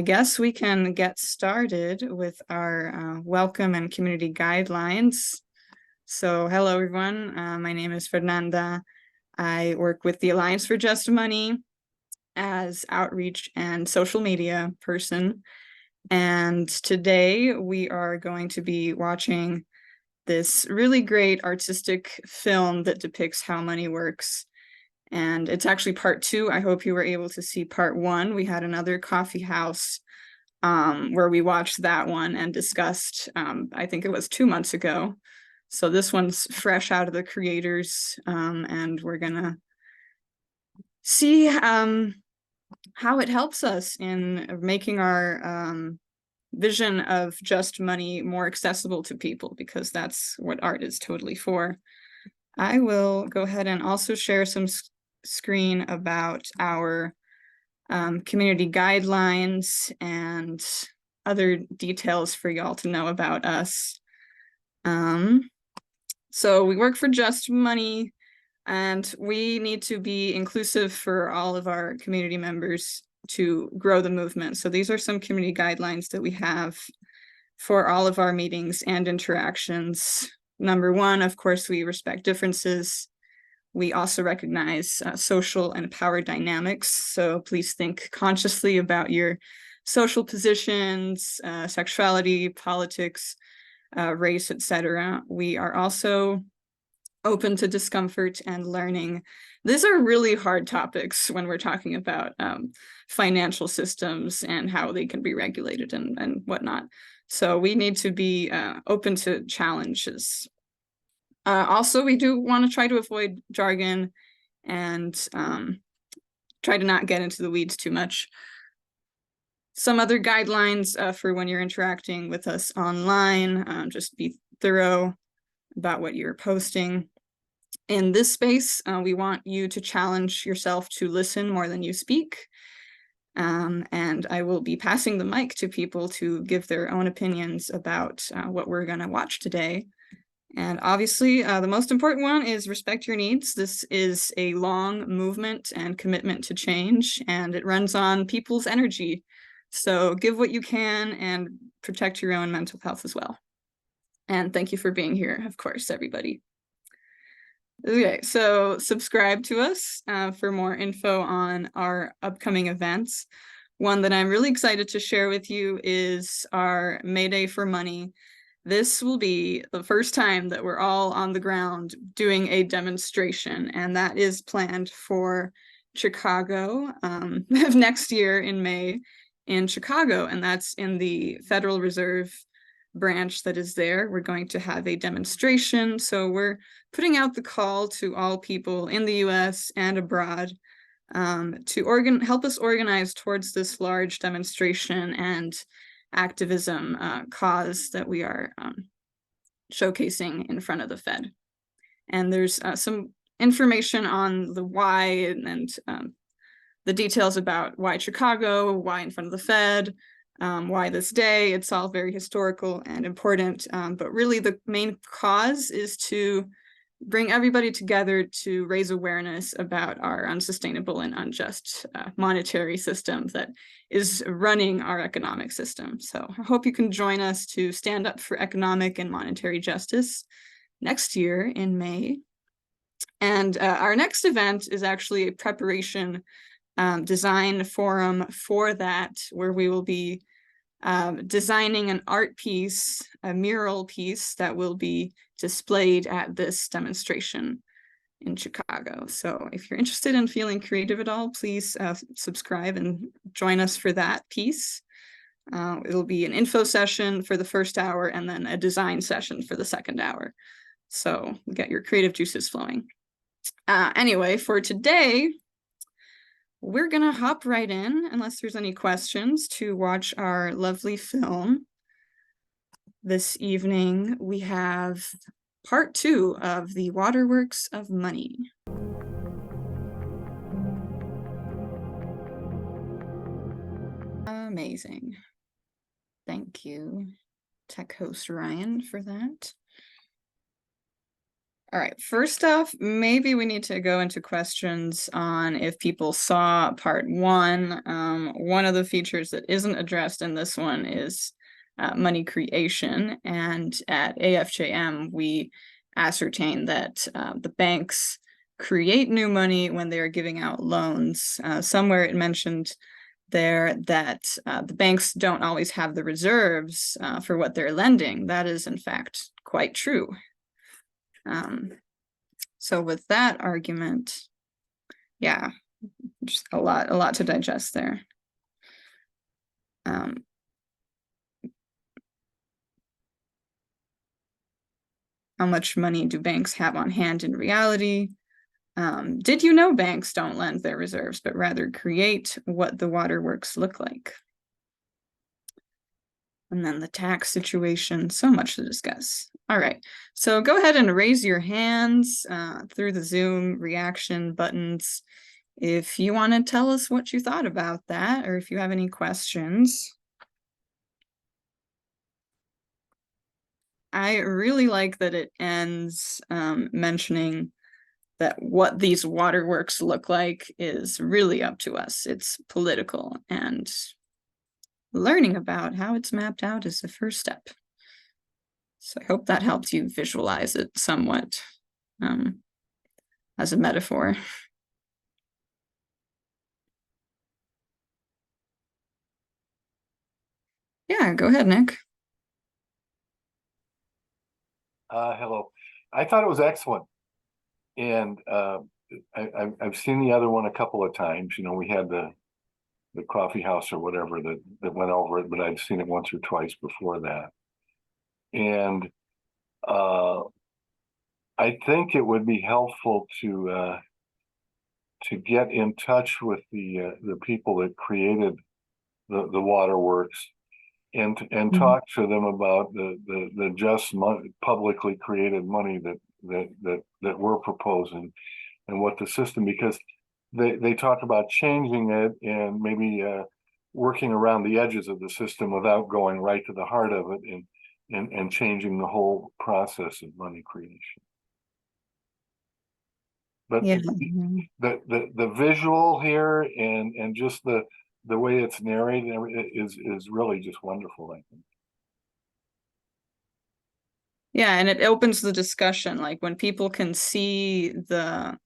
I guess we can get started with our welcome and community guidelines. So hello, everyone. My name is Fernanda. I work with the Alliance for Just Money as outreach and social media person. And today we are going to be watching this really great artistic film that depicts how money works. And it's actually part 2. I hope you were able to see part 1. We had another Coffeehouse where we watched that one and discussed, I think it was 2 months ago. So this one's fresh out of the creators, and we're gonna see how it helps us in making our vision of just money more accessible to people, because that's what art is totally for. I will go ahead and also share some screen about our community guidelines and other details for y'all to know about us. So we work for Just Money, and we need to be inclusive for all of our community members to grow the movement. So these are some community guidelines that we have for all of our meetings and interactions. Number 1, of course, we respect differences. We also recognize social and power dynamics. So please think consciously about your social positions, sexuality, politics, race, etc. We are also open to discomfort and learning. These are really hard topics when we're talking about financial systems and how they can be regulated and whatnot. So we need to be open to challenges. Also, we do want to try to avoid jargon and try to not get into the weeds too much. Some other guidelines for when you're interacting with us online, just be thorough about what you're posting. In this space, we want you to challenge yourself to listen more than you speak. And I will be passing the mic to people to give their own opinions about what we're going to watch today. And obviously, the most important one is respect your needs. This is a long movement and commitment to change, and it runs on people's energy. So give what you can and protect your own mental health as well. And thank you for being here, of course, everybody. Okay, so subscribe to us for more info on our upcoming events. One that I'm really excited to share with you is our May Day for Money. This will be the first time that we're all on the ground doing a demonstration, and that is planned for Chicago of next year in May in Chicago, and that's in the Federal Reserve branch that is there. We're going to have a demonstration, so we're putting out the call to all people in the US and abroad to help us organize towards this large demonstration and activism cause that we are showcasing in front of the Fed. And there's some information on the why and the details about why Chicago, why in front of the Fed, why this day. It's all very historical and important, but really the main cause is to bring everybody together to raise awareness about our unsustainable and unjust monetary system that is running our economic system. So I hope you can join us to stand up for economic and monetary justice next year in May. And our next event is actually a preparation design forum for that, where we will be designing an art piece, a mural piece that will be displayed at this demonstration in Chicago. So if you're interested in feeling creative at all, please subscribe and join us for that piece. It'll be an info session for the first hour and then a design session for the second hour. So get your creative juices flowing. Anyway, for today, we're gonna hop right in, unless there's any questions, to watch our lovely film. This evening, we have part 2 of the Waterworks of Money. Amazing. Thank you, tech host Ryan, for that. All right, first off, maybe we need to go into questions on if people saw part one. One of the features that isn't addressed in this one is money creation. And at AFJM, we ascertain that the banks create new money when they are giving out loans. Somewhere it mentioned there that the banks don't always have the reserves for what they're lending. That is, in fact, quite true. So with that argument, yeah, just a lot to digest there. How much money do banks have on hand in reality? Did you know banks don't lend their reserves, but rather create what the waterworks look like? And then the tax situation, so much to discuss. All right, so go ahead and raise your hands through the Zoom reaction buttons if you want to tell us what you thought about that, or if you have any questions. I really like that it ends mentioning that what these waterworks look like is really up to us. It's political, and learning about how it's mapped out is the first step. So I hope that helps you visualize it somewhat as a metaphor. Yeah, go ahead, Nick. Hello. I thought it was excellent. And I've seen the other one a couple of times. You know, we had the Coffeehouse or whatever that went over it, but I've seen it once or twice before that. And I think it would be helpful to get in touch with the people that created the waterworks and talk to them about the just money, publicly created money that we're proposing and what the system, because they talk about changing it and maybe working around the edges of the system without going right to the heart of it and changing the whole process of money creation. But Yeah. the visual here and just the way it's narrated is really just wonderful, I think. Yeah, and it opens the discussion, like when people can see the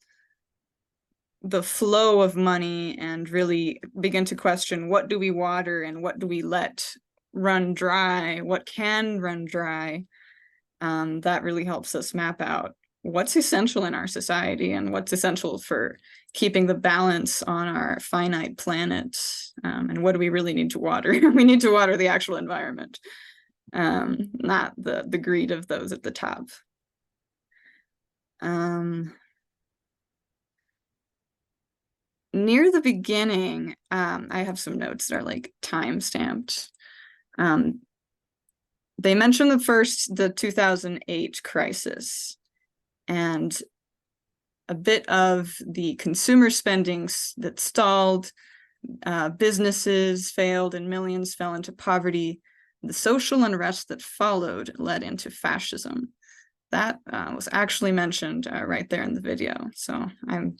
flow of money and really begin to question, what do we water and what do we let run dry, what can run dry, that really helps us map out what's essential in our society and what's essential for keeping the balance on our finite planet, and what do we really need to water. We need to water the actual environment, not the greed of those at the top. Near the beginning, I have some notes that are like time stamped. They mentioned the 2008 crisis and a bit of the consumer spending that stalled, businesses failed and millions fell into poverty. The social unrest that followed led into fascism. That was actually mentioned right there in the video. So I'm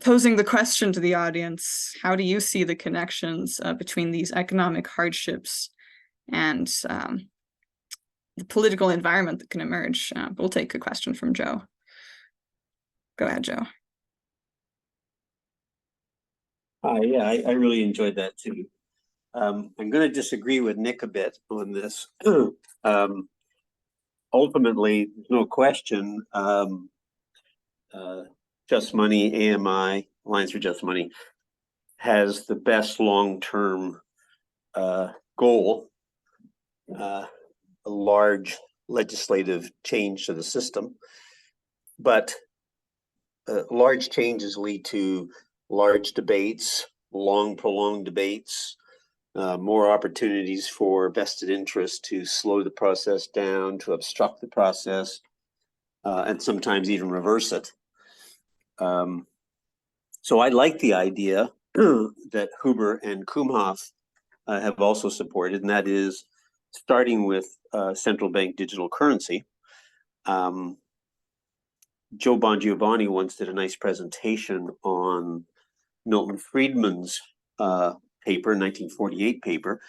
posing the question to the audience, how do you see the connections between these economic hardships and the political environment that can emerge? We'll take a question from Joe. Go ahead, Joe. Yeah, I really enjoyed that too. I'm going to disagree with Nick a bit on this. Ultimately, no question, Just Money, AMI, Alliance for Just Money, has the best long-term goal, a large legislative change to the system. But large changes lead to large debates, long prolonged debates, more opportunities for vested interest to slow the process down, to obstruct the process, and sometimes even reverse it. So I like the idea that Huber and Kumhoff have also supported, and that is starting with central bank digital currency. Joe Bongiovanni once did a nice presentation on Milton Friedman's paper, 1948 paper,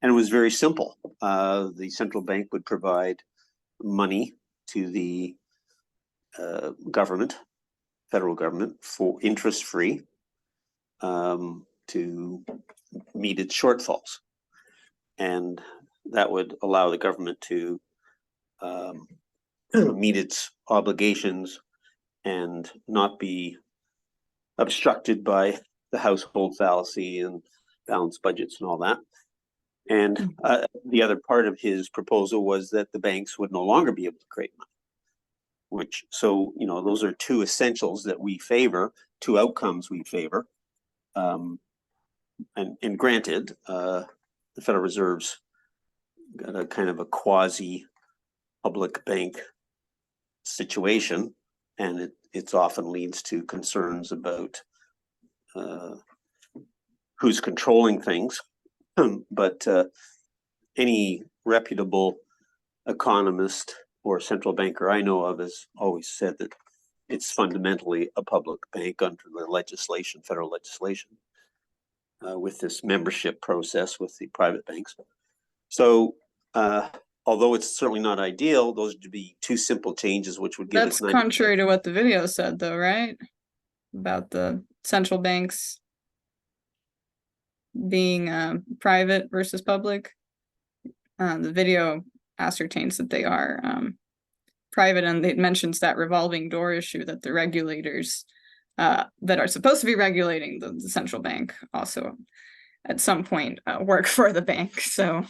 and it was very simple. The central bank would provide money to the government, federal government, for interest-free to meet its shortfalls. And that would allow the government to meet its obligations and not be obstructed by the household fallacy and balanced budgets and all that. And the other part of his proposal was that the banks would no longer be able to create money. Which, so, you know, those are two essentials that we favor, two outcomes we favor. And granted, the Federal Reserve's got a kind of a quasi public bank situation, and it often leads to concerns about who's controlling things. But any reputable economist or central banker I know of has always said that it's fundamentally a public bank under the legislation, federal legislation, with this membership process with the private banks. So although it's certainly not ideal, those would be two simple changes which would give us— That's contrary to what the video said, though, right? About the central banks being private versus public. The video ascertains that they are private, and it mentions that revolving door issue that the regulators that are supposed to be regulating the central bank also at some point work for the bank. So,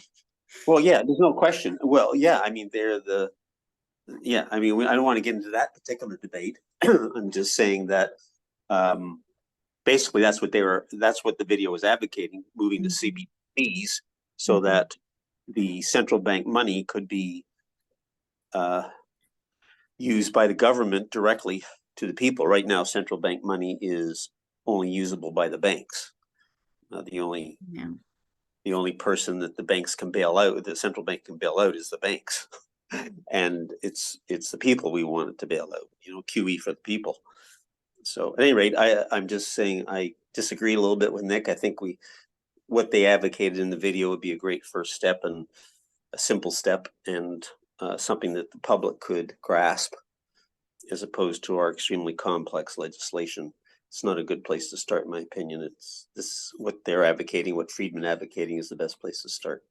well, yeah, there's no question. Well, yeah, I mean, they're the— yeah, I mean, I don't want to get into that particular debate. I'm just saying that basically that's what the video was advocating, moving to CBDCs so that the central bank money could be used by the government directly to the people. Right now, central bank money is only usable by the banks. The only person that the banks can bail out, the central bank can bail out, is the banks. And it's the people we want it to bail out, you know, QE for the people. So at any rate, I'm just saying I disagree a little bit with Nick. I think what they advocated in the video would be a great first step, and a simple step, and something that the public could grasp, as opposed to our extremely complex legislation. It's not a good place to start, in my opinion. It's this, what they're advocating, what Friedman advocating, is the best place to start.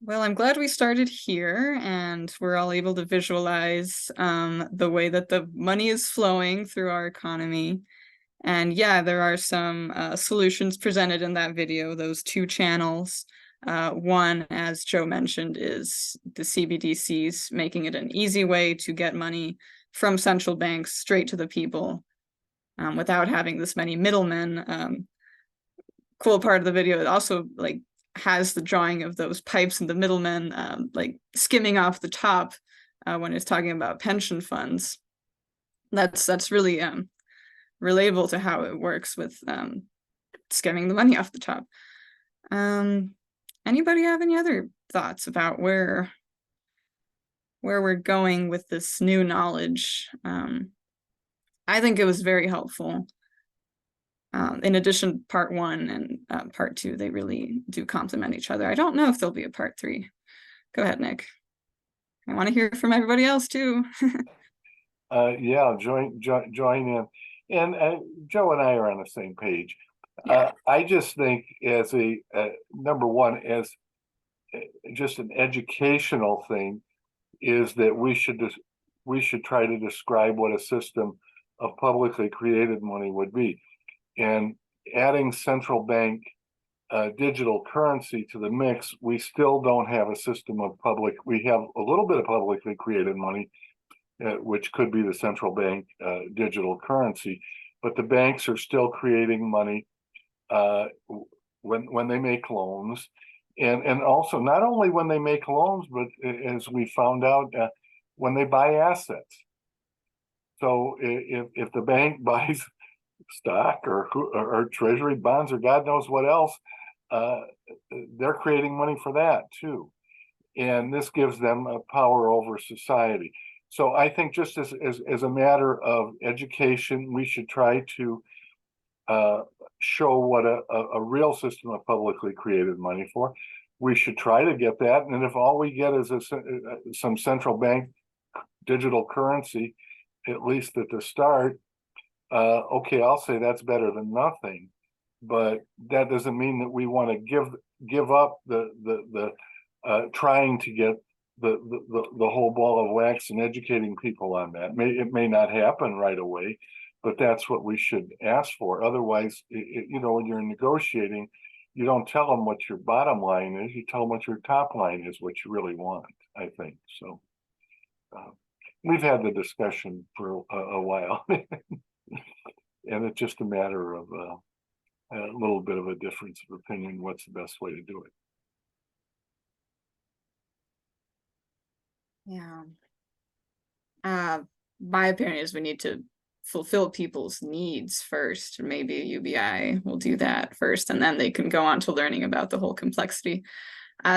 well, I'm glad we started here and we're all able to visualize the way that the money is flowing through our economy. And yeah, there are some solutions presented in that video, those two channels. One, as Joe mentioned, is the CBDCs, making it an easy way to get money from central banks straight to the people without having this many middlemen. Cool part of the video, it also like has the drawing of those pipes and the middlemen like skimming off the top when it's talking about pension funds. That's really relatable to how it works with skimming the money off the top. Anybody have any other thoughts about where we're going with this new knowledge? I think it was very helpful. In addition, part one and part two, they really do complement each other. I don't know if there'll be a part three. Go ahead, Nick. I want to hear from everybody else too. Yeah, join in. And Joe and I are on the same page. Yeah. I just think as a number one, as just an educational thing, is that we should try to describe what a system of publicly created money would be. And adding central bank digital currency to the mix, we still don't have a system of we have a little bit of publicly created money, which could be the central bank digital currency, but the banks are still creating money when they make loans, and also not only when they make loans, but as we found out, when they buy assets. So if the bank buys stock or treasury bonds or God knows what else, they're creating money for that too. and this gives them a power over society. So I think just as a matter of education, we should try to show what a real system of publicly created money for. We should try to get that, and if all we get is some central bank digital currency, at least at the start, okay, I'll say that's better than nothing, but that doesn't mean that we want to give up the trying to get the whole ball of wax and educating people on that. It may not happen right away, but that's what we should ask for. Otherwise, you know, when you're negotiating, you don't tell them what your bottom line is, you tell them what your top line is, what you really want, I think. So we've had the discussion for a while, and it's just a matter of a little bit of a difference of opinion, what's the best way to do it. Yeah. My opinion is we need to fulfill people's needs first. Maybe UBI will do that first, and then they can go on to learning about the whole complexity.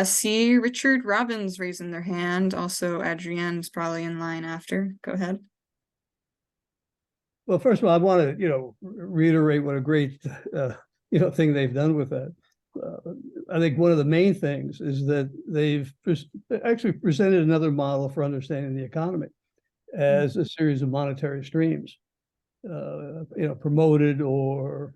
See Richard Robbins raising their hand. Also, Adrienne's probably in line after. Go ahead. Well, first of all, I want to, you know, reiterate what a great, you know, thing they've done with that. I think one of the main things is that they've actually presented another model for understanding the economy as a series of monetary streams, you know, promoted or,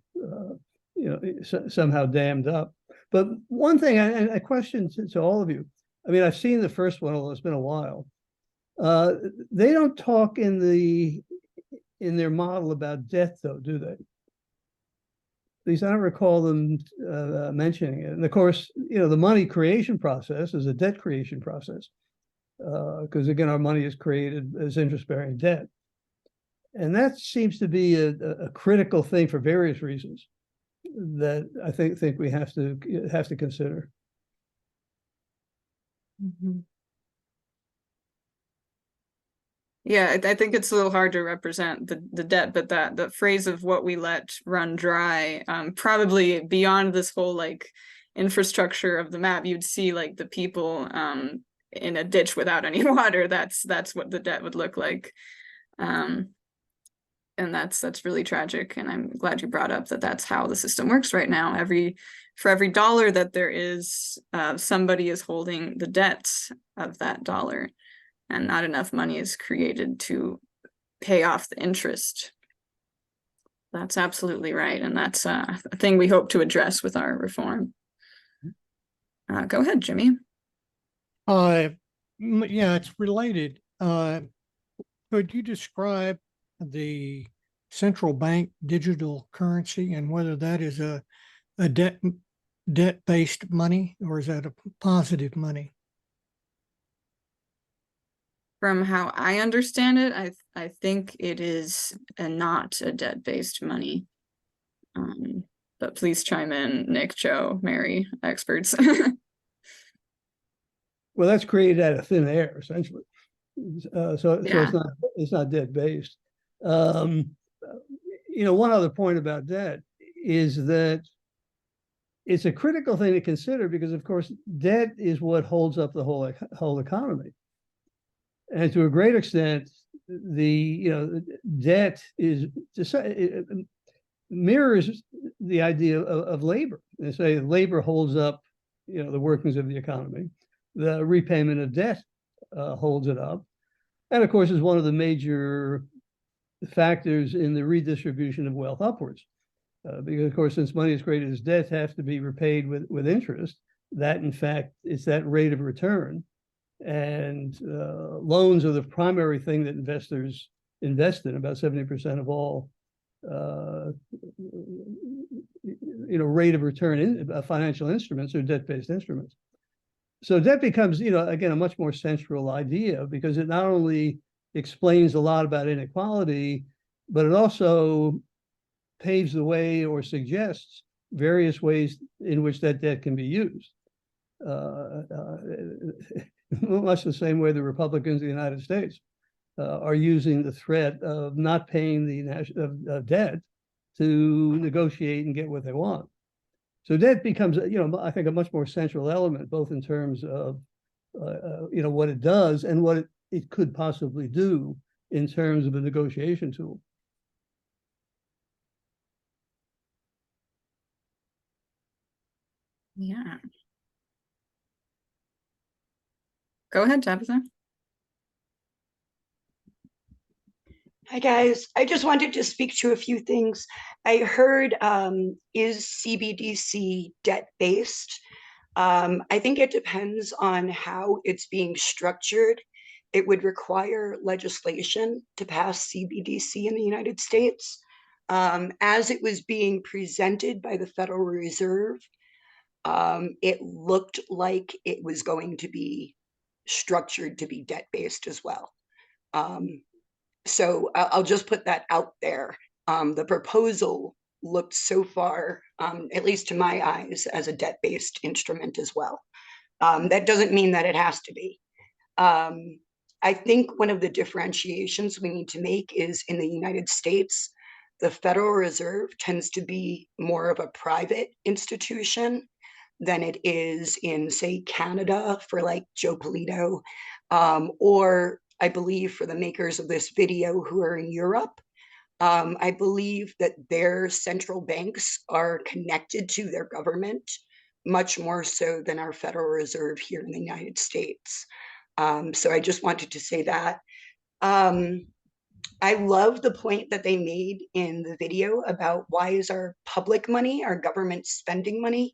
you know, somehow dammed up. But one thing I question to all of you, I mean, I've seen the first one, although it's been a while. They don't talk in their model about debt, though, do they? At least I don't recall them mentioning it. And of course, you know, the money creation process is a debt creation process, because again, our money is created as interest-bearing debt. And that seems to be a critical thing for various reasons that I think we have to consider. Mm-hmm. Yeah, I think it's a little hard to represent the debt, but that the phrase of what we let run dry, probably beyond this whole like infrastructure of the map, you'd see like the people in a ditch without any water. That's what the debt would look like. And that's really tragic. And I'm glad you brought up that that's how the system works right now. For every dollar that there is, somebody is holding the debt of that dollar, and not enough money is created to pay off the interest. That's absolutely right. And that's a thing we hope to address with our reform. Go ahead, Jimmy. Yeah, it's related. Could you describe the central bank digital currency and whether that is a debt-based money, or is that a positive money? From how I understand it, I think it is not a debt-based money. But please chime in, Nick, Joe, Mary, experts. Well, that's created out of thin air, essentially. So it's not debt-based. You know, one other point about debt is that it's a critical thing to consider because, of course, debt is what holds up the whole economy. And to a great extent, the debt it mirrors the idea of labor. They say labor holds up, the workings of the economy. The repayment of debt holds it up, and of course is one of the major factors in the redistribution of wealth upwards. Because of course, since money is created as debt, have to be repaid with interest. That in fact is that rate of return. And loans are the primary thing that investors invest in. About 70% of all, rate of return in financial instruments are debt-based instruments. So debt becomes, again, a much more central idea because it not only explains a lot about inequality, but it also paves the way or suggests various ways in which that debt can be used. Much the same way the Republicans of the United States are using the threat of not paying the debt to negotiate and get what they want. So debt becomes, I think, a much more central element, both in terms of what it does and what it could possibly do in terms of a negotiation tool. Yeah. Go ahead, Tabitha. Hi, guys. I just wanted to speak to a few things. I heard, is CBDC debt-based? I think it depends on how it's being structured. It would require legislation to pass CBDC in the United States. As it was being presented by the Federal Reserve, it looked like it was going to be structured to be debt-based as well. So I'll just put that out there. The proposal looked so far, at least to my eyes, as a debt-based instrument as well. That doesn't mean that it has to be. I think one of the differentiations we need to make is in the United States, the Federal Reserve tends to be more of a private institution than it is in, say, Canada for like Joe Polito, or I believe for the makers of this video who are in Europe. I believe that their central banks are connected to their government much more so than our Federal Reserve here in the United States. So I just wanted to say that. I love the point that they made in the video about why is our public money, our government spending money,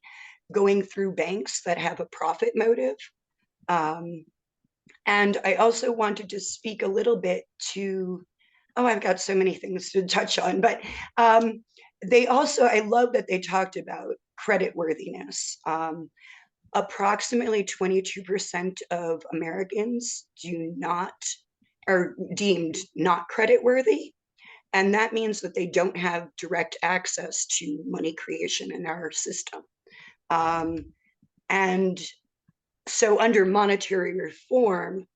going through banks that have a profit motive. And I also wanted to speak a little bit to, oh, I've got so many things to touch on, but they also, I love that they talked about creditworthiness. Approximately 22% of Americans are deemed not creditworthy. And that means that they don't have direct access to money creation in our system. And so under monetary reform,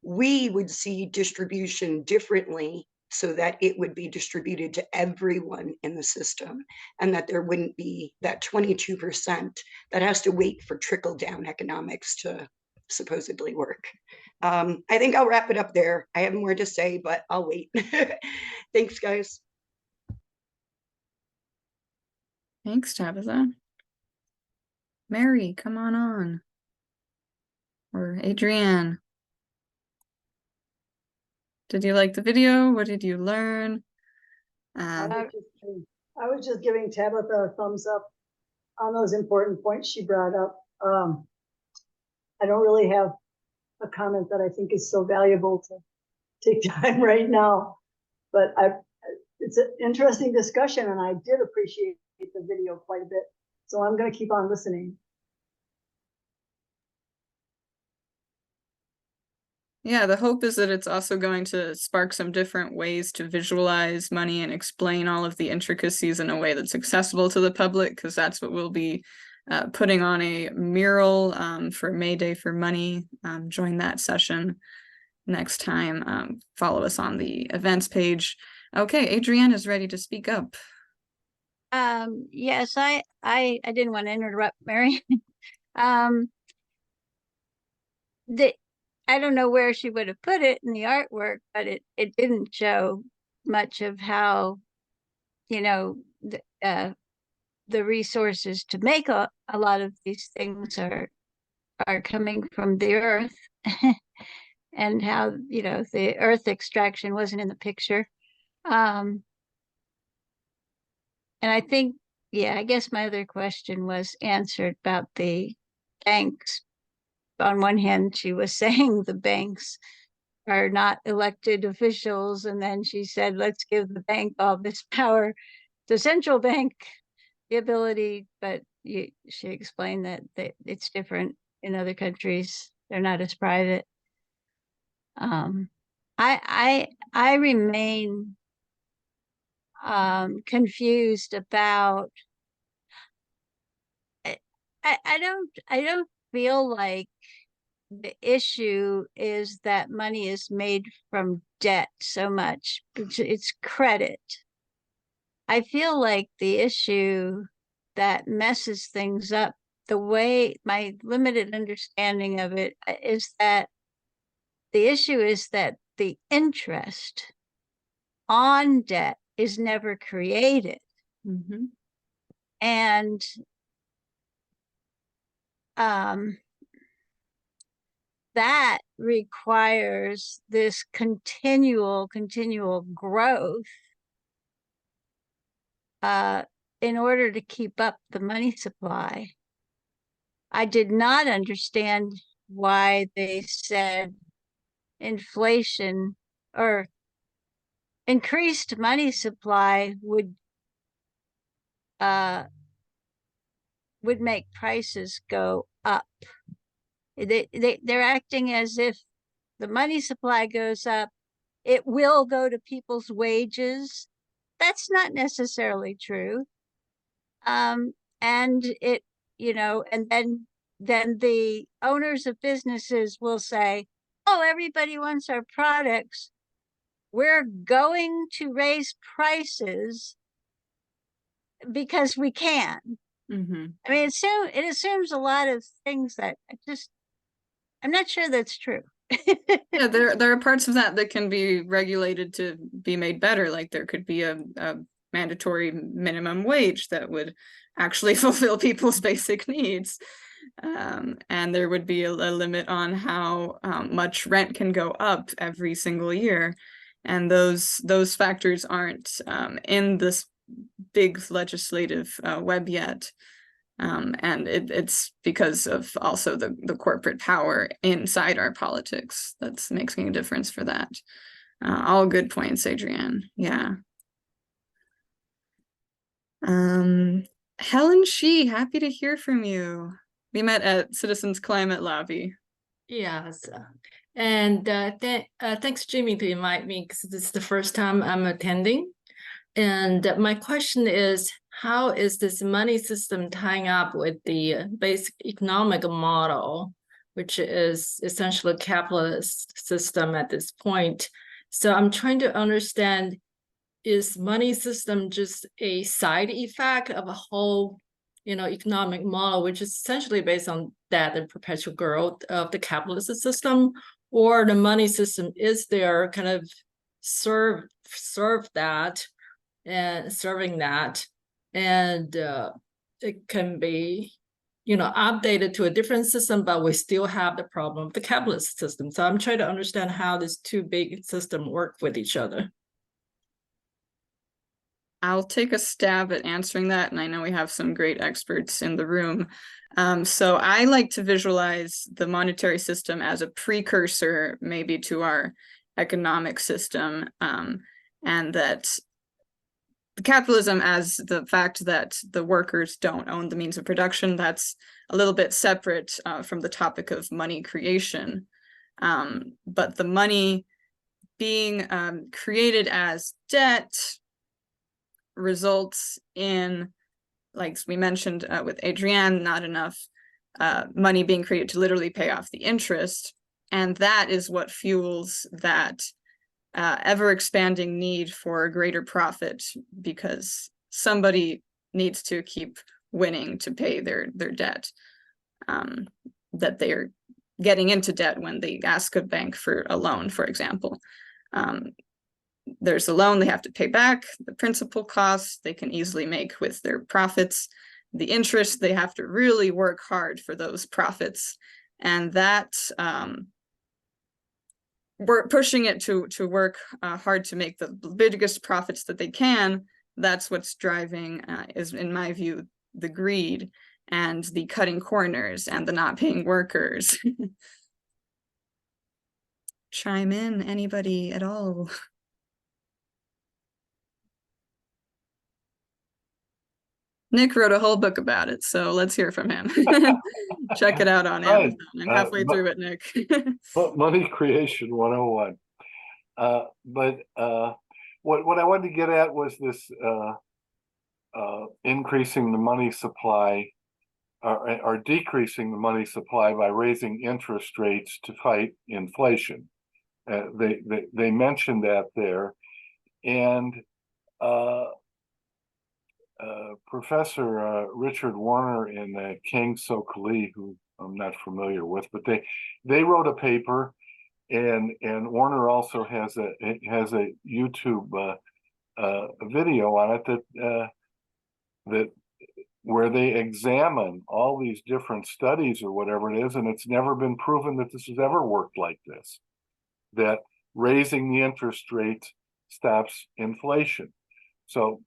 we would see distribution differently so that it would be distributed to everyone in the system and that there wouldn't be that 22% that has to wait for trickle down economics to supposedly work. I think I'll wrap it up there. I have more to say, but I'll wait. Thanks, guys. Thanks, Tabitha. Mary, come on. Or Adrienne. Did you like the video? What did you learn? I was just giving Tabitha a thumbs up on those important points she brought up. I don't really have a comment that I think is so valuable to take time right now, but it's an interesting discussion and I did appreciate the video quite a bit. So I'm going to keep on listening. Yeah, the hope is that it's also going to spark some different ways to visualize money and explain all of the intricacies in a way that's accessible to the public, because that's what we'll be putting on a mural for May Day for Money. Join that session next time. Follow us on the events page. Okay, Adrienne is ready to speak up. Yes, I didn't want to interrupt Mary. I don't know where she would have put it in the artwork, but it didn't show much of how, the resources to make a lot of these things are coming from the earth and how, the earth extraction wasn't in the picture. And I think, I guess my other question was answered about the banks. On one hand, she was saying the banks are not elected officials, and then she said, let's give the bank all this power, the central bank, the ability, but she explained that it's different in other countries. They're not as private. I remain confused about, I don't feel like the issue is that money is made from debt so much. It's credit. I feel like the issue that messes things up the way my limited understanding of it is that the issue is that the interest on debt is never created. Mhm. And that requires this continual growth in order to keep up the money supply. I did not understand why they said inflation or increased money supply would make prices go up. They're acting as if the money supply goes up, it will go to people's wages. That's not necessarily true. And it, and then the owners of businesses will say, oh, everybody wants our products. We're going to raise prices because we can. Mhm. I mean, it assumes a lot of things that I'm not sure that's true. Yeah, there are parts of that that can be regulated to be made better. Like there could be a mandatory minimum wage that would actually fulfill people's basic needs. And there would be a limit on how much rent can go up every single year. And those factors aren't in this big legislative web yet. And it's because of also the corporate power inside our politics that's making a difference for that. All good points, Adrienne. Yeah. Helen Shee, happy to hear from you. We met at Citizens Climate Lobby. Yes. And thanks, Jimmy, to invite me because this is the first time I'm attending. And my question is, how is this money system tying up with the basic economic model, which is essentially a capitalist system at this point? So I'm trying to understand, is money system just a side effect of a whole, economic model, which is essentially based on that and perpetual growth of the capitalist system, or the money system is there kind of serve that and serving that, and it can be, updated to a different system, but we still have the problem of the capitalist system. So I'm trying to understand how these two big systems work with each other. I'll take a stab at answering that, and I know we have some great experts in the room. So I like to visualize the monetary system as a precursor maybe to our economic system, and that the capitalism as the fact that the workers don't own the means of production, that's a little bit separate from the topic of money creation. But the money being created as debt results in, like we mentioned with Adrienne, not enough money being created to literally pay off the interest. And that is what fuels that ever expanding need for a greater profit, because somebody needs to keep winning to pay their debt, that they're getting into debt when they ask a bank for a loan, for example. There's a loan they have to pay back, the principal costs they can easily make with their profits, the interest they have to really work hard for those profits, and that we're pushing it to work hard to make the biggest profits that they can. That's what's driving, is in my view, the greed and the cutting corners and the not paying workers. Chime in, anybody at all? Nick wrote a whole book about it, so let's hear from him. Check it out on Amazon. I'm halfway through it, Nick. Money creation 101. But what I wanted to get at was this increasing the money supply or decreasing the money supply by raising interest rates to fight inflation. They mentioned that there, and Professor Richard Warner and King Sokali, who I'm not familiar with, but they wrote a paper, and Warner also has a YouTube video on it that where they examine all these different studies or whatever it is, and it's never been proven that this has ever worked like this, that raising the interest rate stops inflation. So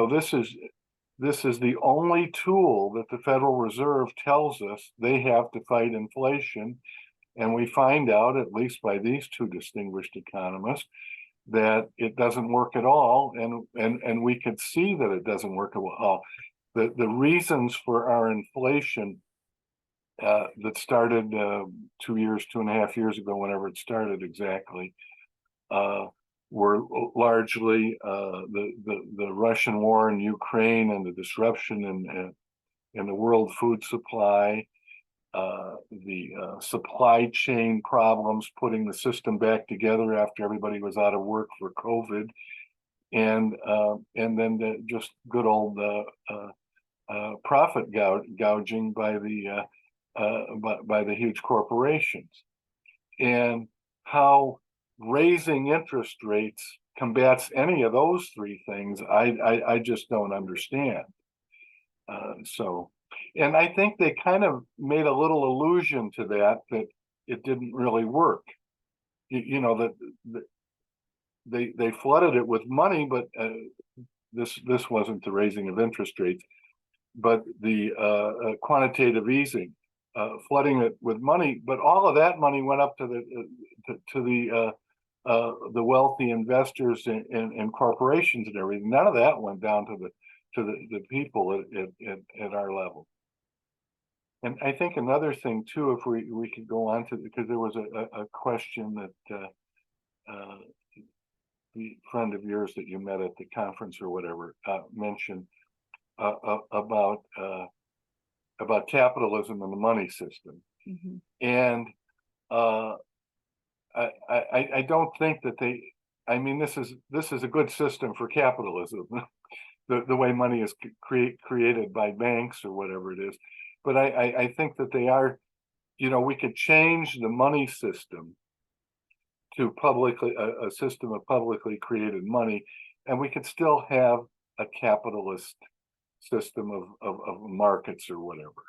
this is the only tool that the Federal Reserve tells us they have to fight inflation. And we find out, at least by these two distinguished economists, that it doesn't work at all. And we could see that it doesn't work at all. The reasons for our inflation that started 2.5 years ago, whenever it started exactly, were largely the Russian war in Ukraine and the disruption in the world food supply, the supply chain problems, putting the system back together after everybody was out of work for COVID, and then just good old profit gouging by the huge corporations, and how raising interest rates combats any of those three things, I just don't understand. And I think they kind of made a little allusion to that it didn't really work. That they flooded it with money, but this wasn't the raising of interest rates, but the quantitative easing, flooding it with money. But all of that money went up to the wealthy investors and corporations and everything. None of that went down to the people at our level. And I think another thing too, if we could go on to, because there was a question that the friend of yours that you met at the conference or whatever mentioned about capitalism and the money system. Mm-hmm. And I don't think that this is a good system for capitalism, the way money is created by banks or whatever it is. But I think that they are, we could change the money system to a system of publicly created money, and we could still have a capitalist system of markets or whatever.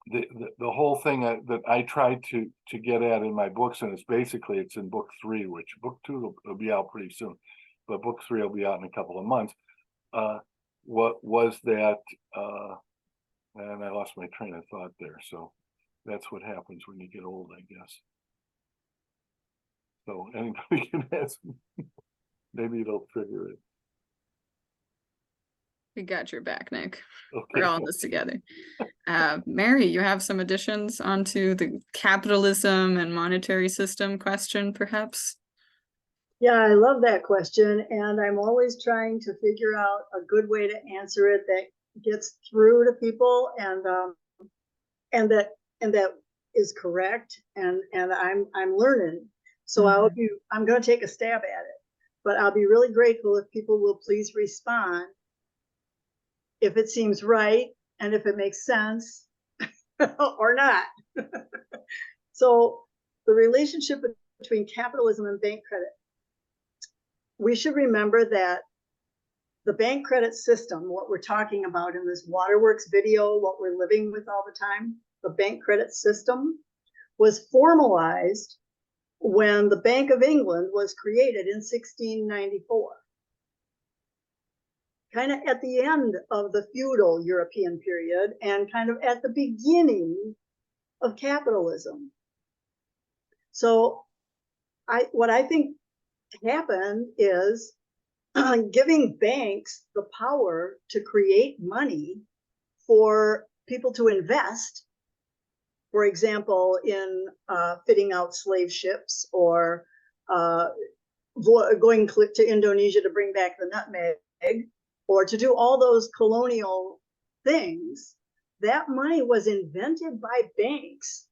The whole thing that I tried to get at in my books, and it's in book 3, which book 2 will be out pretty soon, but book 3 will be out in a couple of months. What was that? And I lost my train of thought there. So that's what happens when you get old, I guess. So anybody can ask me. Maybe it'll trigger it. We got your back, Nick. Okay. We're all in this together. Mary, you have some additions onto the capitalism and monetary system question, perhaps? Yeah, I love that question, and I'm always trying to figure out a good way to answer it that gets through to people, and that is correct, and I'm learning. So I'm going to take a stab at it, but I'll be really grateful if people will please respond if it seems right and if it makes sense or not. So the relationship between capitalism and bank credit. We should remember that the bank credit system, what we're talking about in this Waterworks video, what we're living with all the time, the bank credit system was formalized when the Bank of England was created in 1694. Kind of at the end of the feudal European period and kind of at the beginning of capitalism. So what I think happened is giving banks the power to create money for people to invest, for example, in fitting out slave ships or going to Indonesia to bring back the nutmeg, or to do all those colonial things. That money was invented by banks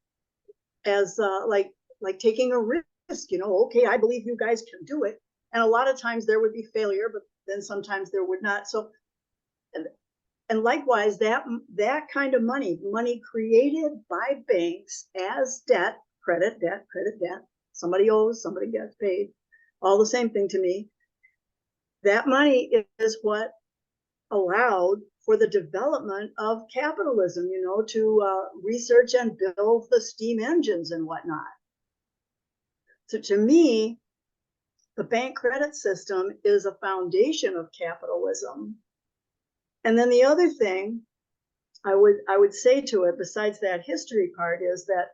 as like taking a risk, okay, I believe you guys can do it. And a lot of times there would be failure, but then sometimes there would not. So, and likewise, that kind of money created by banks as debt, credit debt, somebody owes, somebody gets paid, all the same thing to me. That money is what allowed for the development of capitalism, you know, to research and build the steam engines and whatnot. So to me, the bank credit system is a foundation of capitalism. And then the other thing I would say to it, besides that history part, is that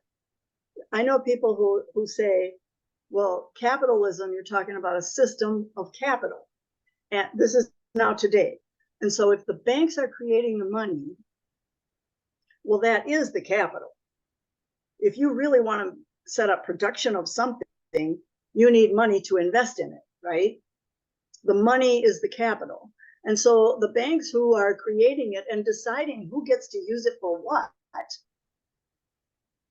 I know people who say, well, capitalism, you're talking about a system of capital. And this is now today. And so if the banks are creating the money, well, that is the capital. If you really want to set up production of something, you need money to invest in it, right? The money is the capital. And so the banks who are creating it and deciding who gets to use it for what,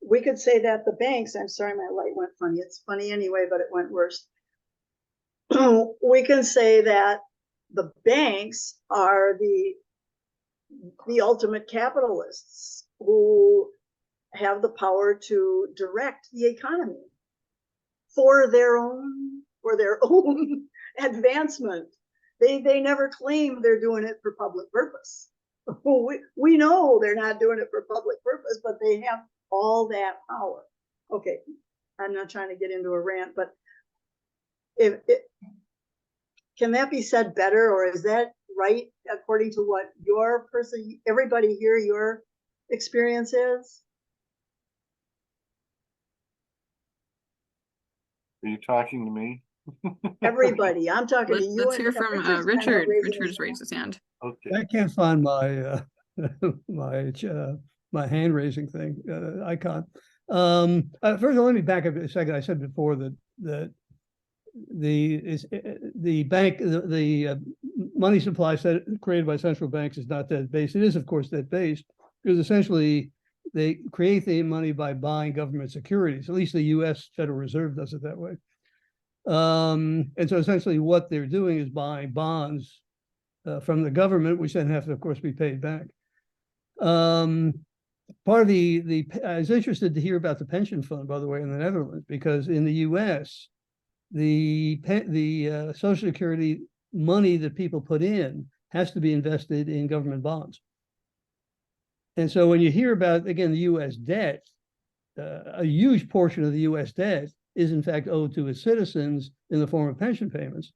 we could say that the banks, I'm sorry, my light went funny. It's funny anyway, but it went worse. We can say that the banks are the ultimate capitalists who have the power to direct the economy for their own advancement. They never claim they're doing it for public purpose. We know they're not doing it for public purpose, but they have all that power. Okay, I'm not trying to get into a rant, but can that be said better, or is that right according to what everybody here, your experience is? Are you talking to me? Everybody, I'm talking to you. Let's hear from Richard. Richard's raised his hand. Okay. I can't find my my hand raising thing icon. First of all, let me back up a second. I said before that the bank, the money supply created by central banks is not debt based. It is, of course, debt based, because essentially they create the money by buying government securities. At least the U.S. Federal Reserve does it that way. And so essentially what they're doing is buying bonds from the government, which then have to, of course, be paid back. Part of I was interested to hear about the pension fund, by the way, in the Netherlands, because in the U.S., the Social Security money that people put in has to be invested in government bonds. And so when you hear about, again, the U.S. debt, a huge portion of the U.S. debt is in fact owed to its citizens in the form of pension payments.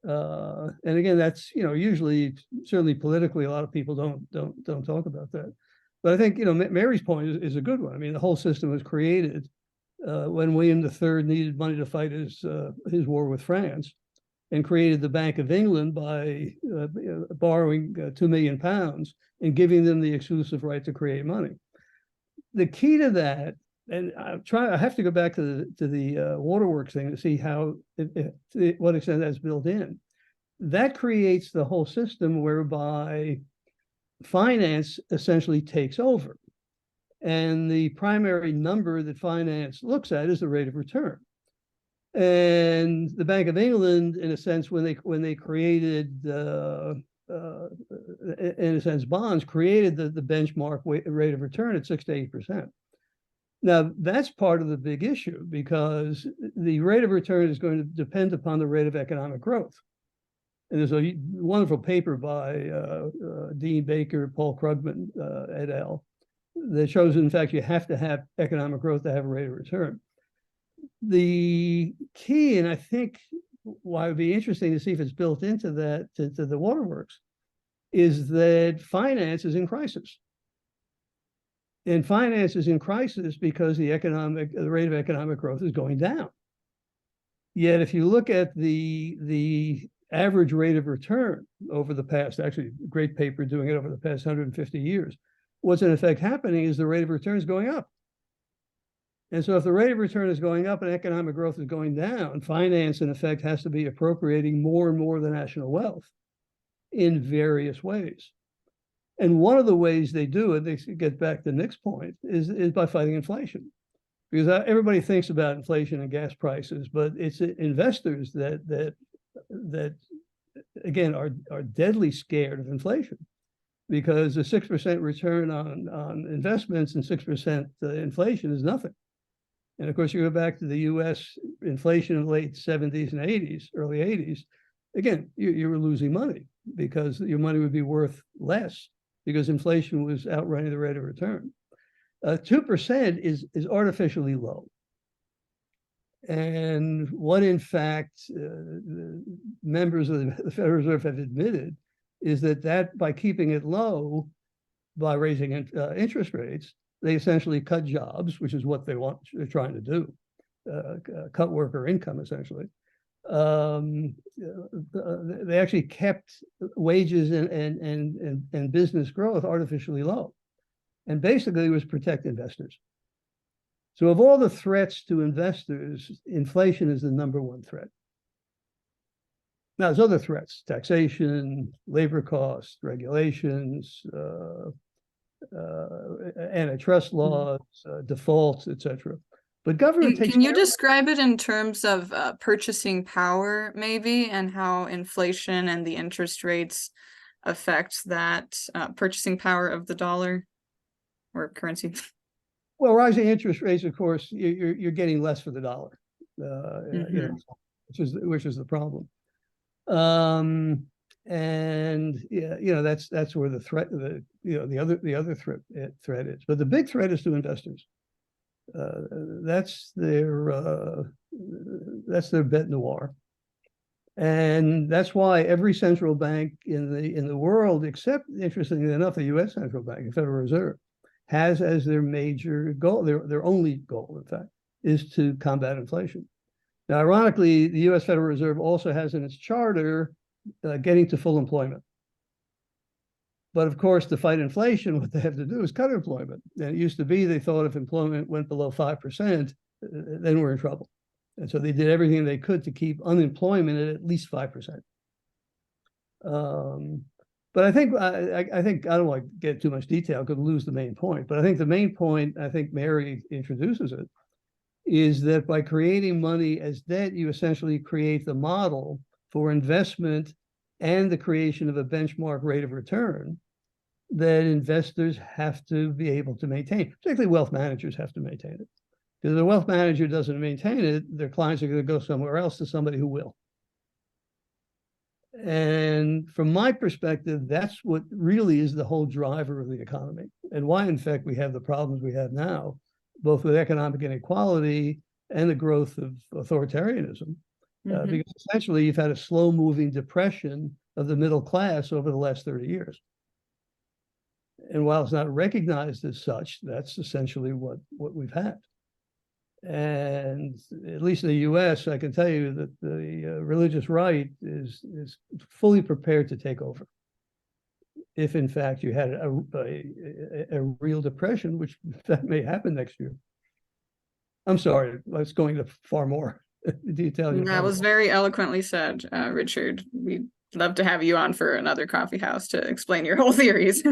And again, that's, usually, certainly politically, a lot of people don't talk about that. But I think, Mary's point is a good one. I mean, the whole system was created when William III needed money to fight his war with France, and created the Bank of England by borrowing £2 million and giving them the exclusive right to create money. The key to that, and I have to go back to the Waterworks thing to see how, to what extent that's built in. That creates the whole system whereby finance essentially takes over. And the primary number that finance looks at is the rate of return. And the Bank of England, in a sense, when they created, in a sense, bonds, created the benchmark rate of return at 6 to 8%. Now, that's part of the big issue, because the rate of return is going to depend upon the rate of economic growth. And there's a wonderful paper by Dean Baker, Paul Krugman, et al., that shows, in fact, you have to have economic growth to have a rate of return. The key, and I think why it would be interesting to see if it's built into that, to the Waterworks, is that finance is in crisis. And finance is in crisis because the rate of economic growth is going down. Yet if you look at the average rate of return over the past, actually a great paper doing it over the past 150 years, what's in effect happening is the rate of return is going up. And so if the rate of return is going up and economic growth is going down, finance in effect has to be appropriating more and more of the national wealth in various ways. And one of the ways they do it, they get back to Nick's point, is by fighting inflation. Because everybody thinks about inflation and gas prices, but it's investors that again, are deadly scared of inflation, because a 6% return on investments and 6% inflation is nothing. And of course, you go back to the US inflation in the late 70s and 80s, early 80s, again, you were losing money because your money would be worth less because inflation was outrunning the rate of return. 2% is artificially low. And what, in fact, members of the Federal Reserve have admitted is that by keeping it low, by raising interest rates, they essentially cut jobs, which is what they're trying to do, cut worker income, essentially. They actually kept wages and business growth artificially low. And basically it was protect investors. So of all the threats to investors, inflation is the #1 threat. Now, there's other threats: taxation, labor costs, regulations, antitrust laws, defaults, etc. But government takes Can you care of describe it in terms of purchasing power, maybe, and how inflation and the interest rates affect that purchasing power of the dollar or currency? Well, rising interest rates, of course, you're getting less for the dollar, you know, which is the problem. And yeah, you know, that's where the threat, the other threat is. But the big threat is to investors. That's their bête noire. And that's why every central bank in the world, except, interestingly enough, the U.S. Central Bank, the Federal Reserve, has as their major goal, their only goal, in fact, is to combat inflation. Now, ironically, the U.S. Federal Reserve also has in its charter getting to full employment. But of course, to fight inflation, what they have to do is cut employment. And it used to be they thought if employment went below 5%, then we're in trouble. And so they did everything they could to keep unemployment at least 5%. But I think I don't want to get too much detail because we'll lose the main point. But I think the main point, I think Mary introduces it, is that by creating money as debt, you essentially create the model for investment and the creation of a benchmark rate of return that investors have to be able to maintain. Particularly wealth managers have to maintain it. Because if the wealth manager doesn't maintain it, their clients are going to go somewhere else to somebody who will. And from my perspective, that's what really is the whole driver of the economy, and why, in fact, we have the problems we have now, both with economic inequality and the growth of authoritarianism. Because essentially you've had a slow-moving depression of the middle class over the last 30 years. And while it's not recognized as such, that's essentially what we've had. And at least in the US, I can tell you that the religious right is fully prepared to take over. If in fact you had a real depression, which that may happen next year. I'm sorry, let's go into far more detail. That was very eloquently said, Richard. We'd love to have you on for another coffee house to explain your whole theories.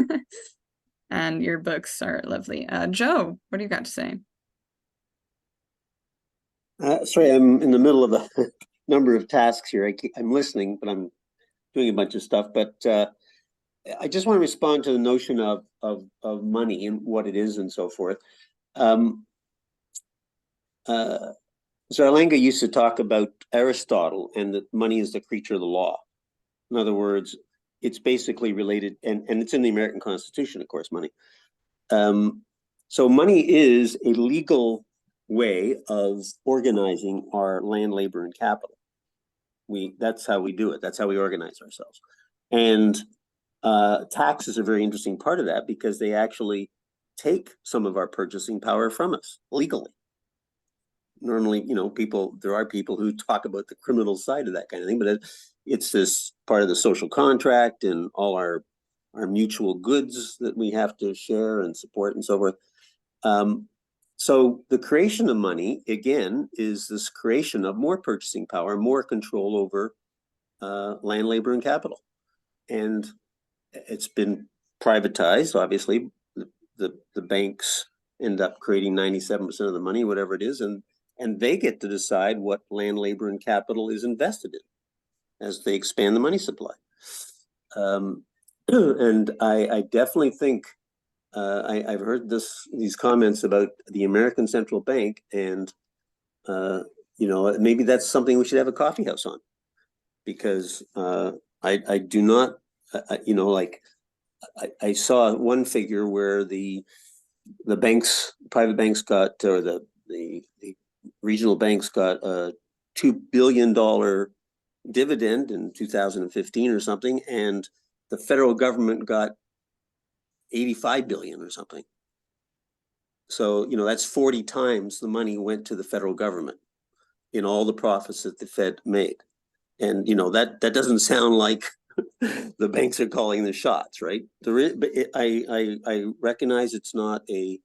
And your books are lovely. Joe, what do you got to say? Sorry, I'm in the middle of a number of tasks here. I'm listening, but I'm doing a bunch of stuff. But I just want to respond to the notion of money and what it is and so forth. Zarlenga used to talk about Aristotle and that money is the creature of the law. In other words, it's basically related, and it's in the American Constitution, of course, money. So money is a legal way of organizing our land, labor, and capital. That's how we do it. That's how we organize ourselves. And tax is a very interesting part of that because they actually take some of our purchasing power from us legally. Normally, there are people who talk about the criminal side of that kind of thing, but it's this part of the social contract and all our mutual goods that we have to share and support and so forth. So the creation of money, again, is this creation of more purchasing power, more control over land, labor, and capital. And it's been privatized, obviously. The banks end up creating 97% of the money, whatever it is, and they get to decide what land, labor, and capital is invested in. as they expand the money supply. And I definitely think I've heard these comments about the American Central Bank, and you know, maybe that's something we should have a coffee house on, because I do not, you know, like I saw one figure where the banks, private banks got, or the regional banks got a $2 billion dividend in 2015 or something, and the federal government got 85 billion or something. So, you know, that's 40 times the money went to the federal government in all the profits that the Fed made. And, you know, that doesn't sound like the banks are calling the shots, right? There is, but I recognize it's not a,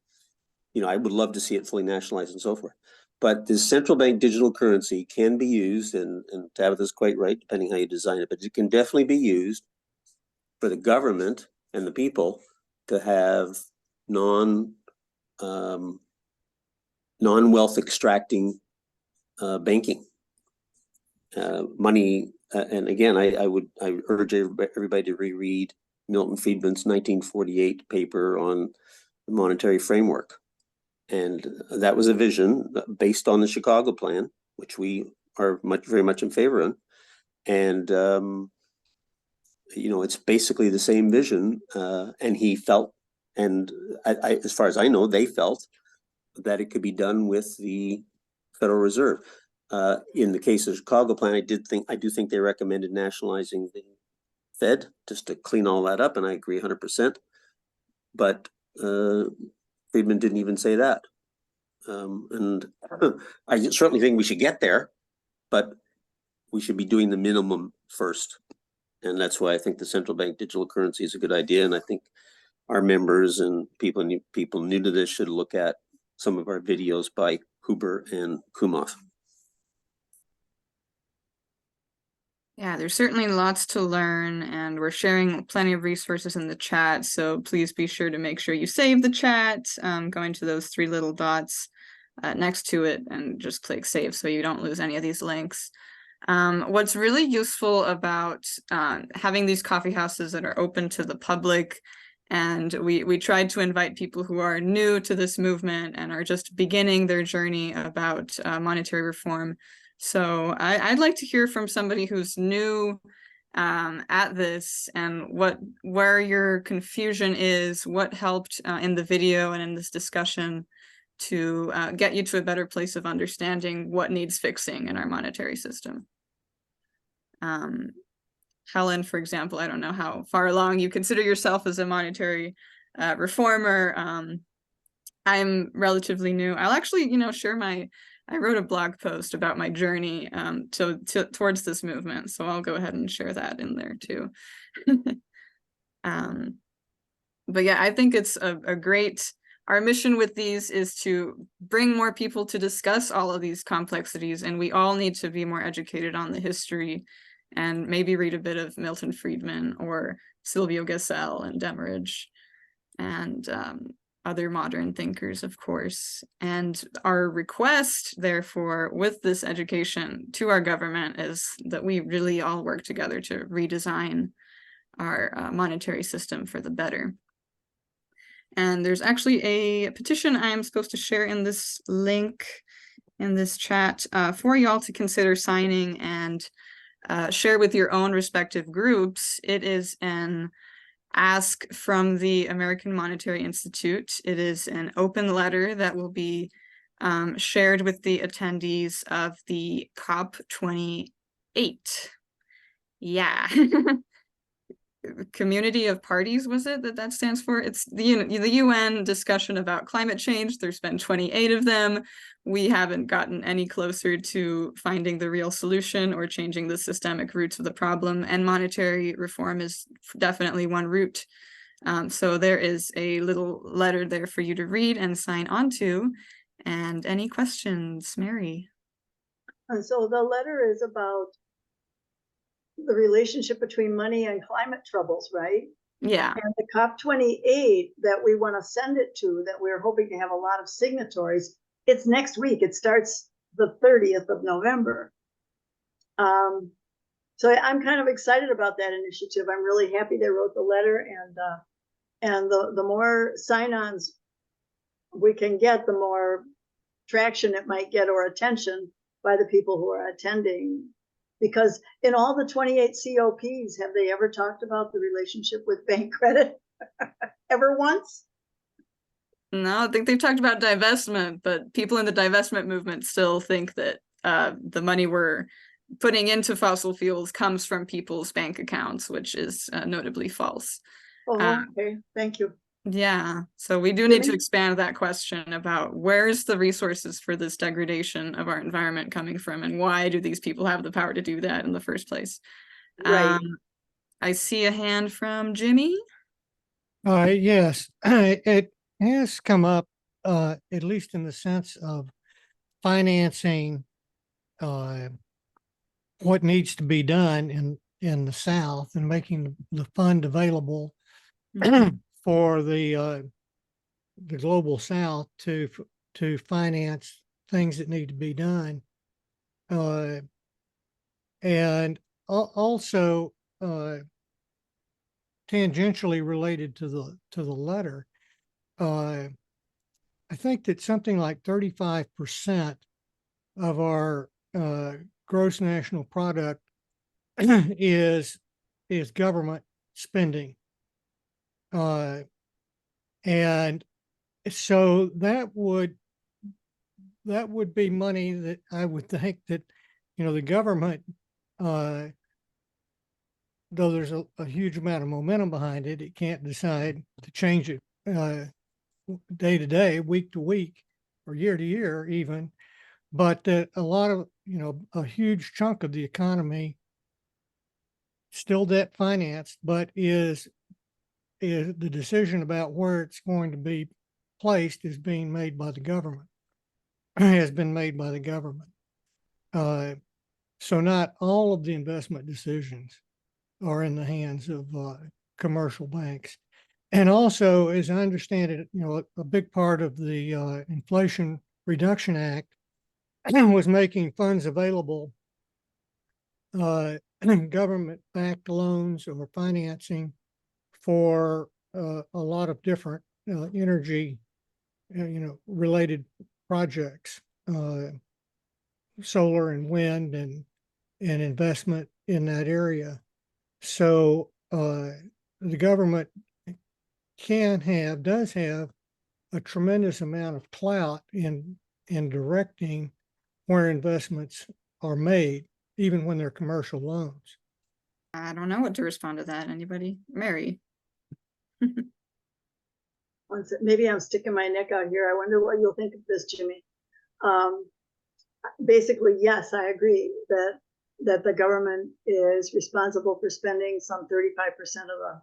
you know, I would love to see it fully nationalized and so forth. But the central bank digital currency can be used, and Tabitha's quite right, depending how you design it, but it can definitely be used for the government and the people to have non-wealth extracting banking money. And again, I urge everybody to reread Milton Friedman's 1948 paper on the monetary framework. And that was a vision based on the Chicago plan, which we are very much in favor of. And, you know, it's basically the same vision. And he felt, and as far as I know, they felt that it could be done with the Federal Reserve. In the case of the Chicago plan, I do think they recommended nationalizing the Fed just to clean all that up, and I agree 100%. But Friedman didn't even say that. And I certainly think we should get there, but we should be doing the minimum first. And that's why I think the central bank digital currency is a good idea. And I think our members and people new to this should look at some of our videos by Huber and Kumhof. Yeah, there's certainly lots to learn, and we're sharing plenty of resources in the chat. So please be sure to make sure you save the chat, going to those 3 little dots next to it and just click save so you don't lose any of these links. What's really useful about having these coffee houses that are open to the public, and we tried to invite people who are new to this movement and are just beginning their journey about monetary reform. So I'd like to hear from somebody who's new at this, and where your confusion is, what helped in the video and in this discussion to get you to a better place of understanding what needs fixing in our monetary system. Helen, for example, I don't know how far along you consider yourself as a monetary reformer. I'm relatively new. I'll actually, you know, share I wrote a blog post about my journey towards this movement, so I'll go ahead and share that in there too. But yeah, I think it's a great, our mission with these is to bring more people to discuss all of these complexities, and we all need to be more educated on the history and maybe read a bit of Milton Friedman or Silvio Gesell and Demeridge and other modern thinkers, of course. And our request, therefore, with this education to our government is that we really all work together to redesign our monetary system for the better. And there's actually a petition I am supposed to share in this link in this chat for y'all to consider signing and share with your own respective groups. It is an ask from the American Monetary Institute. It is an open letter that will be shared with the attendees of the COP28. Yeah. Community of Parties, was it that stands for? It's the UN discussion about climate change. There's been 28 of them. We haven't gotten any closer to finding the real solution or changing the systemic roots of the problem, and monetary reform is definitely one route. So there is a little letter there for you to read and sign on to. And any questions, Mary? And so the letter is about the relationship between money and climate troubles, right? Yeah. And the COP28 that we want to send it to, that we're hoping to have a lot of signatories, it's next week. It starts the 30th of November. So I'm kind of excited about that initiative. I'm really happy they wrote the letter, and the more sign-ons we can get, the more traction it might get, or attention by the people who are attending. Because in all the 28 COPs, have they ever talked about the relationship with bank credit? Ever once? No, I think they've talked about divestment, but people in the divestment movement still think that the money we're putting into fossil fuels comes from people's bank accounts, which is notably false. Oh, okay, thank you. Yeah, so we do need to Jimmy? expand that question about where's the resources for this degradation of our environment coming from, and why do these people have the power to do that in the first place? Right. I see a hand from Jimmy. Yes, it has come up, at least in the sense of financing what needs to be done in the South, and making the fund available for the global South to finance things that need to be done, and also tangentially related to the letter. I think that something like 35% of our gross national product is government spending, and so that would be money that I would think that, the government, though there's a huge amount of momentum behind it, it can't decide to change it day to day, week to week, or year to year even. But that a lot of, a huge chunk of the economy still debt financed, but is the decision about where it's going to be placed is being made by the government, has been made by the government. So not all of the investment decisions are in the hands of commercial banks. And also, as I understand it, a big part of the Inflation Reduction Act was making funds available, government-backed loans or financing for a lot of different energy, related projects, solar and wind, and investment in that area. So the government does have a tremendous amount of clout in directing where investments are made, even when they're commercial loans. I don't know what to respond to that. Anybody? Mary? Maybe I'm sticking my neck out here. I wonder what you'll think of this, Jimmy. Basically, yes, I agree that the government is responsible for spending some 35% of the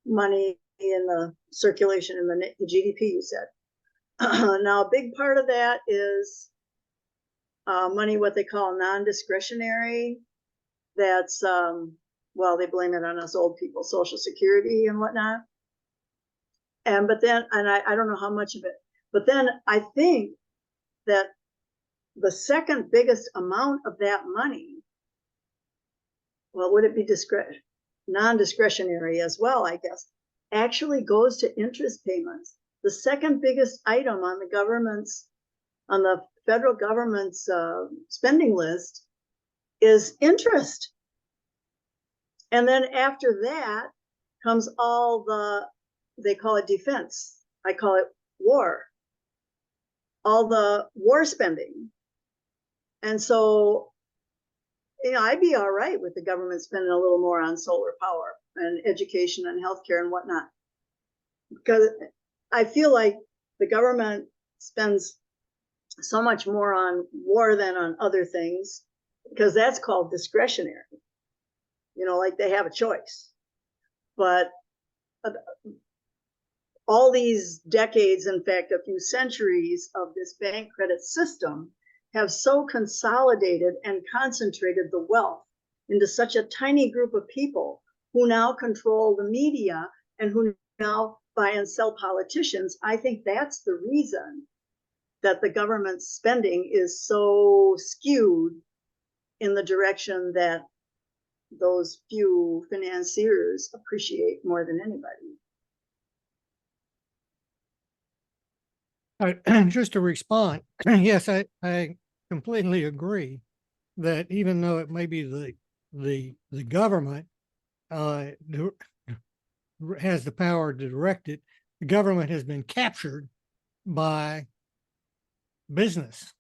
money in the circulation in the GDP, you said. Now, a big part of that is money, what they call non-discretionary. That's, well, they blame it on us old people, Social Security and whatnot. But then, I don't know how much of it, but then I think that the second biggest amount of that money, well, would it be non-discretionary as well, I guess, actually goes to interest payments. The second biggest item on the federal government's spending list is interest. And then after that comes all they call it defense. I call it war. All the war spending. And so, I'd be all right with the government spending a little more on solar power and education and healthcare and whatnot. Because I feel like the government spends so much more on war than on other things, because that's called discretionary. Like they have a choice. But all these decades, in fact, a few centuries of this bank credit system have so consolidated and concentrated the wealth into such a tiny group of people who now control the media and who now buy and sell politicians. I think that's the reason that the government spending is so skewed in the direction that those few financiers appreciate more than anybody. Just to respond, yes, I completely agree that even though it may be the government has the power to direct it, the government has been captured by business,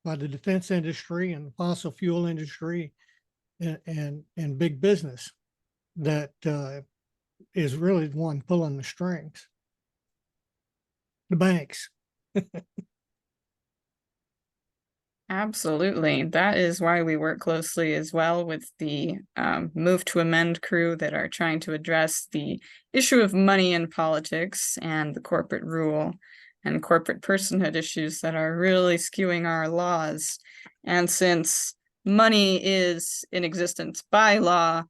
by the defense industry and the fossil fuel industry and big business that is really the one pulling the strings. The banks. Absolutely. That is why we work closely as well with the Move to Amend crew that are trying to address the issue of money in politics and the corporate rule and corporate personhood issues that are really skewing our laws. And since money is in existence by law,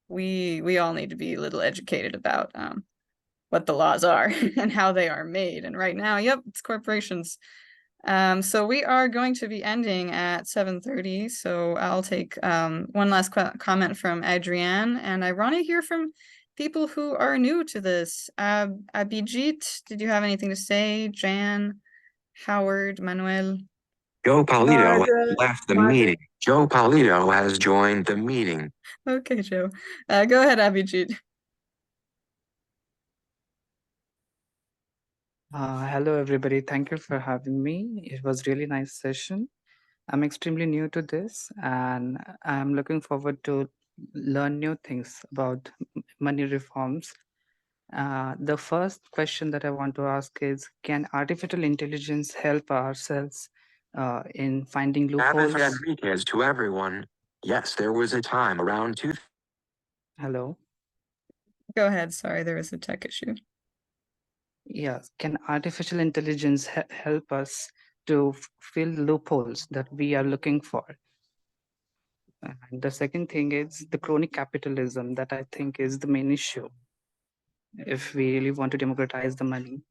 we all need to be a little educated about what the laws are and how they are made. And right now, yep, it's corporations. So we are going to be ending at 7:30. So I'll take one last comment from Adrienne, and I want to hear from people who are new to this. Abhijit, did you have anything to say? Jan, Howard, Manuel? Joe Polito Margaret, left the Margaret. meeting. Joe Polito has joined the meeting. Okay, Joe. Go ahead, Abhijit. Hello, everybody. Thank you for having me. It was really nice session. I'm extremely new to this, and I'm looking forward to learn new things about money reforms. The first question that I want to ask is, can artificial intelligence help ourselves in finding loopholes? Enriquez to everyone. Yes, there was a time around two. Hello. Go ahead. Sorry, there was a tech issue. Yes. Can artificial intelligence help us to fill loopholes that we are looking for? And the second thing is the crony capitalism that I think is the main issue if we really want to democratize the money.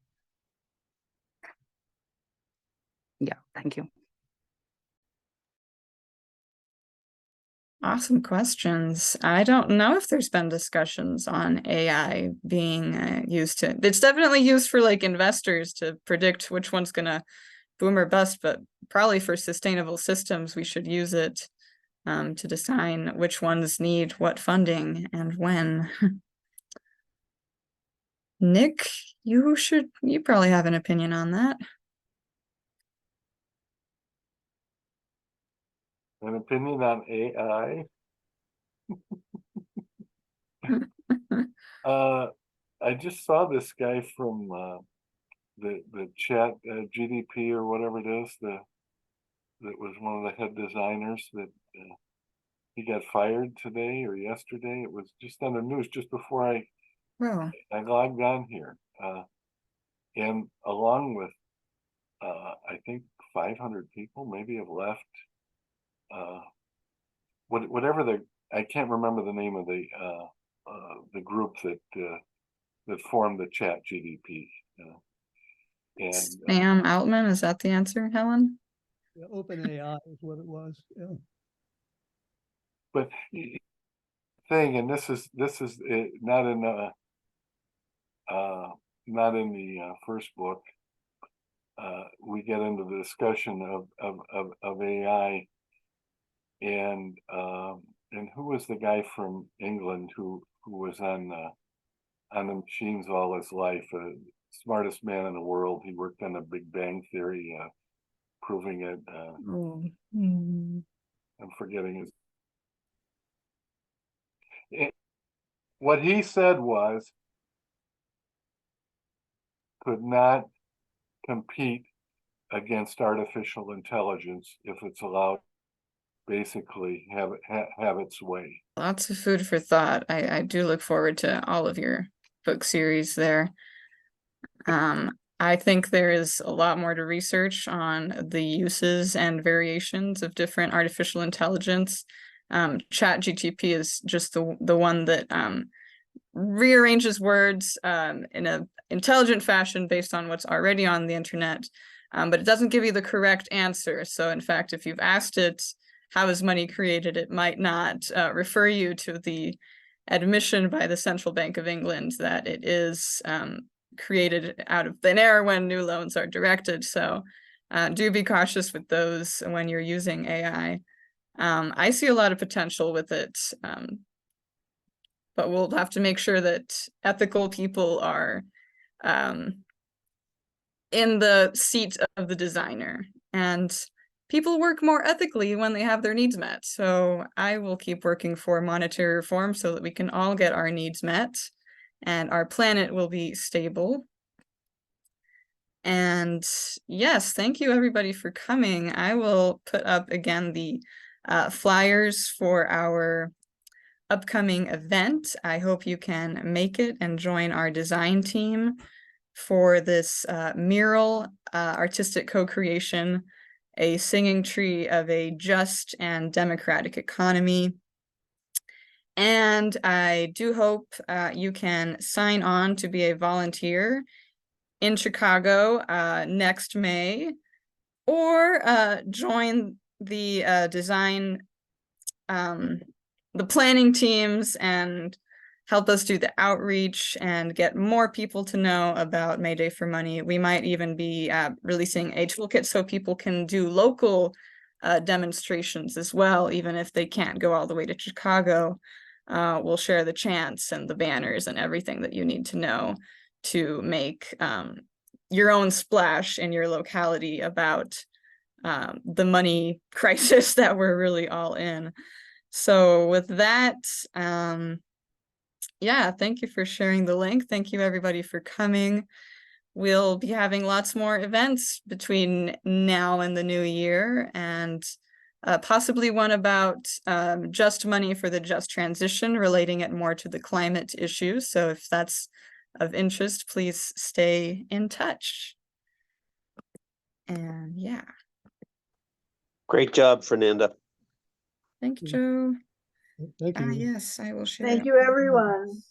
Yeah, thank you. Awesome questions. I don't know if there's been discussions on AI being used to, it's definitely used for like investors to predict which one's gonna boom or bust, but probably for sustainable systems, we should use it to decide which ones need what funding and when. Nick, you probably have an opinion on that. An opinion on AI? I just saw this guy from the chat GDP or whatever it is, that was one of the head designers that he got fired today or yesterday. It was just on the news just before I logged on here. And along with I think 500 people maybe have left. Whatever I can't remember the name of the group that formed the chat GDP. And Sam Altman, is that the answer, Helen? Yeah, OpenAI is what it was. Yeah. But thing, and this is not in the first book. We get into the discussion of AI, and who was the guy from England who was on the machines all his life, smartest man in the world. He worked on the Big Bang Theory, proving it. I'm forgetting his. What he said was, could not compete against artificial intelligence if it's allowed basically have its way. Lots of food for thought. I do look forward to all of your book series there. I think there is a lot more to research on the uses and variations of different artificial intelligence. ChatGPT is just the one that rearranges words in an intelligent fashion based on what's already on the internet, but it doesn't give you the correct answer. So in fact, if you've asked it how is money created, it might not refer you to the admission by the Central Bank of England that it is created out of thin air when new loans are directed. So do be cautious with those when you're using AI. I see a lot of potential with it, but we'll have to make sure that ethical people are in the seat of the designer, and people work more ethically when they have their needs met. So I will keep working for monetary reform so that we can all get our needs met and our planet will be stable. And yes, thank you everybody for coming. I will put up again the flyers for our upcoming event. I hope you can make it and join our design team for this mural artistic co-creation, a singing tree of a just and democratic economy. And I do hope you can sign on to be a volunteer in Chicago next May, or join the design, the planning teams, and help us do the outreach and get more people to know about May Day for Money. We might even be releasing a toolkit so people can do local demonstrations as well, even if they can't go all the way to Chicago. We'll share the chants and the banners and everything that you need to know to make your own splash in your locality about the money crisis that we're really all in. So with that, yeah, thank you for sharing the link. Thank you everybody for coming. We'll be having lots more events between now and the new year, and possibly one about just money for the just transition, relating it more to the climate issues. So if that's of interest, please stay in touch. And yeah. Great job, Fernanda. Thank you, Joe. Thank you. Yes, I will share. Thank you, everyone.